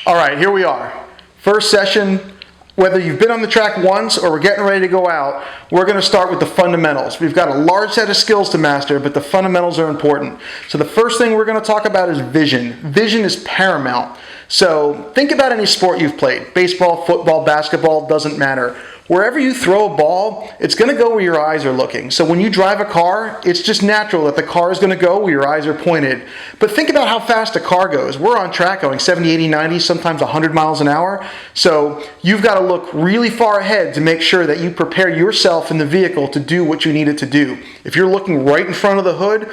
All right, here we are. First session. Whether you've been on the track once or we're getting ready to go out, we're going to start with the fundamentals. We've got a large set of skills to master, but the fundamentals are important. So the first thing we're going to talk about is vision. Vision is paramount. So think about any sport you've played. Baseball, football, basketball, doesn't matter. Wherever you throw a ball, it's going to go where your eyes are looking. So when you drive a car, it's just natural that the car is going to go where your eyes are pointed. But think about how fast a car goes. We're on track going 70, 80, 90, sometimes 100 miles an hour. So you've got to look really far ahead to make sure that you prepare yourself in the vehicle to do what you need it to do. If you're looking right in front of the hood,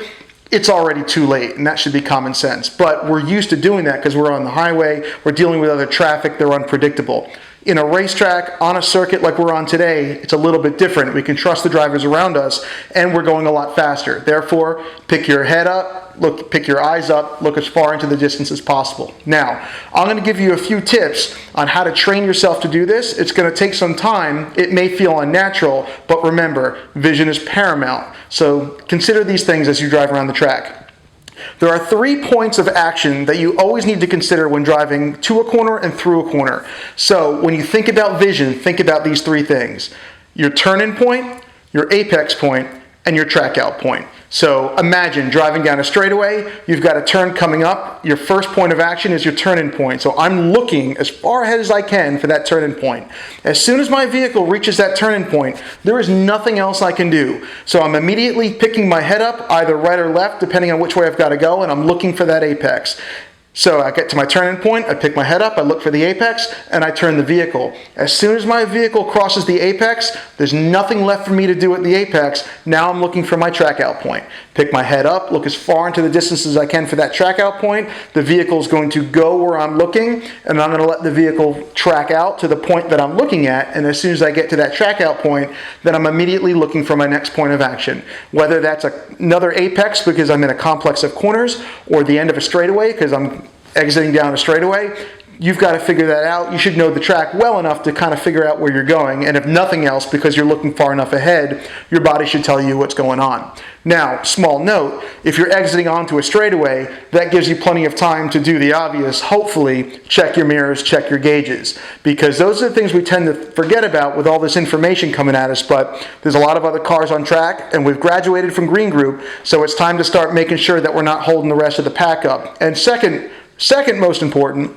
it's already too late, and that should be common sense. But we're used to doing that because we're on the highway, we're dealing with other traffic, they're unpredictable. In a racetrack, on a circuit like we're on today, it's a little bit different. We can trust the drivers around us, and we're going a lot faster. Therefore, pick your head up, pick your eyes up, look as far into the distance as possible. Now, I'm going to give you a few tips on how to train yourself to do this. It's going to take some time. It may feel unnatural, but remember, vision is paramount. So consider these things as you drive around the track. There are 3 points of action that you always need to consider when driving to a corner and through a corner. So when you think about vision, think about these 3 things. Your turn-in point, your apex point, and your track-out point. So imagine driving down a straightaway, you've got a turn coming up, your first point of action is your turn-in point. So I'm looking as far ahead as I can for that turn-in point. As soon as my vehicle reaches that turn-in point, there is nothing else I can do. So I'm immediately picking my head up, either right or left, depending on which way I've got to go, and I'm looking for that apex. So I get to my turn-in point, I pick my head up, I look for the apex, and I turn the vehicle. As soon as my vehicle crosses the apex, there's nothing left for me to do at the apex. Now I'm looking for my track-out point. Pick my head up, look as far into the distance as I can for that track-out point. The vehicle is going to go where I'm looking, and I'm going to let the vehicle track out to the point that I'm looking at, and as soon as I get to that track-out point, then I'm immediately looking for my next point of action. Whether that's another apex because I'm in a complex of corners, or the end of a straightaway because I'm exiting down a straightaway, you've got to figure that out. You should know the track well enough to kind of figure out where you're going, and if nothing else, because you're looking far enough ahead, your body should tell you what's going on. Now, small note, if you're exiting onto a straightaway, that gives you plenty of time to do the obvious. Hopefully, check your mirrors, check your gauges, because those are the things we tend to forget about with all this information coming at us, but there's a lot of other cars on track, and we've graduated from green group, so it's time to start making sure that we're not holding the rest of the pack up. And second most important,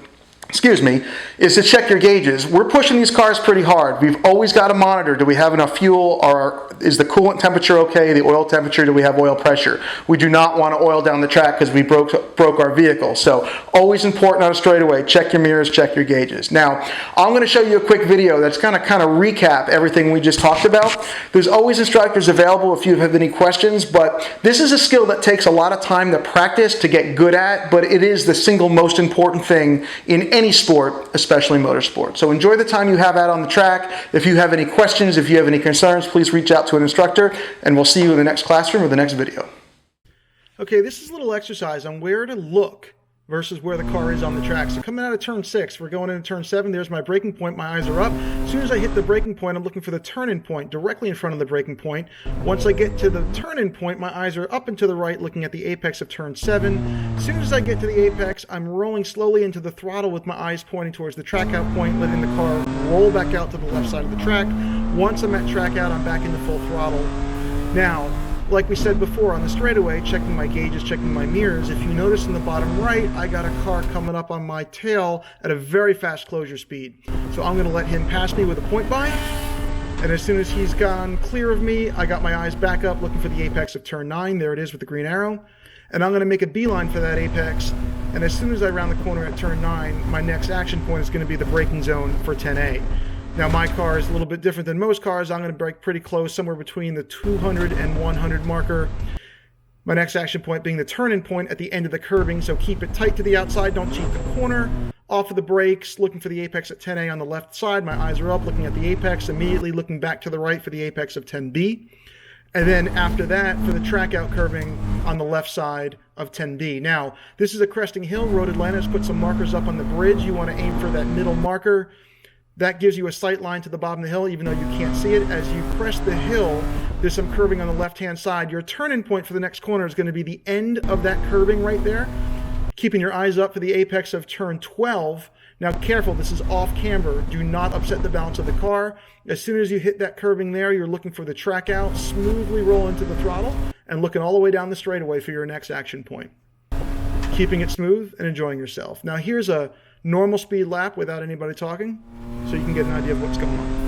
is to check your gauges. We're pushing these cars pretty hard. We've always got to monitor, do we have enough fuel, or is the coolant temperature okay, the oil temperature, do we have oil pressure? We do not want to oil down the track because we broke our vehicle. So always important on a straightaway, check your mirrors, check your gauges. Now, I'm going to show you a quick video that's going to kind of recap everything we just talked about. There's always instructors available if you have any questions, but this is a skill that takes a lot of time to practice, to get good at, but it is the single most important thing in any sport, especially motorsport. So enjoy the time you have out on the track. If you have any questions, if you have any concerns, please reach out to an instructor, and we'll see you in the next classroom or the next video. Okay, this is a little exercise on where to look versus where the car is on the track. So coming out of turn 6, we're going into turn 7, there's my braking point, my eyes are up. As soon as I hit the braking point, I'm looking for the turn-in point directly in front of the braking point. Once I get to the turn-in point, my eyes are up and to the right, looking at the apex of turn 7. As soon as I get to the apex, I'm rolling slowly into the throttle with my eyes pointing towards the track-out point, letting the car roll back out to the left side of the track. Once I'm at track-out, I'm back into full throttle. Now, like we said before, on the straightaway, checking my gauges, checking my mirrors, if you notice in the bottom right, I got a car coming up on my tail at a very fast closure speed. So I'm going to let him pass me with a point by, and as soon as he's gone clear of me, I got my eyes back up looking for the apex of turn 9. There it is with the green arrow. And I'm going to make a beeline for that apex, and as soon as I round the corner at turn 9, my next action point is going to be the braking zone for 10A. Now my car is a little bit different than most cars. I'm going to brake pretty close, somewhere between the 200 and 100 marker. My next action point being the turn-in point at the end of the curbing, so keep it tight to the outside, don't cheat the corner. Off of the brakes, looking for the apex at 10A on the left side. My eyes are up, looking at the apex, immediately looking back to the right for the apex of 10B. And then after that, for the track out curving on the left side of 10B. Now, this is a cresting hill. Road Atlanta has put some markers up on the bridge. You want to aim for that middle marker. That gives you a sight line to the bottom of the hill, even though you can't see it. As you crest the hill, there's some curving on the left-hand side. Your turn-in point for the next corner is going to be the end of that curving right there. Keeping your eyes up for the apex of turn 12. Now careful, this is off camber. Do not upset the balance of the car. As soon as you hit that curving there, you're looking for the track out, smoothly roll into the throttle, and looking all the way down the straightaway for your next action point. Keeping it smooth and enjoying yourself. Now here's a normal speed lap without anybody talking, so you can get an idea of what's going on.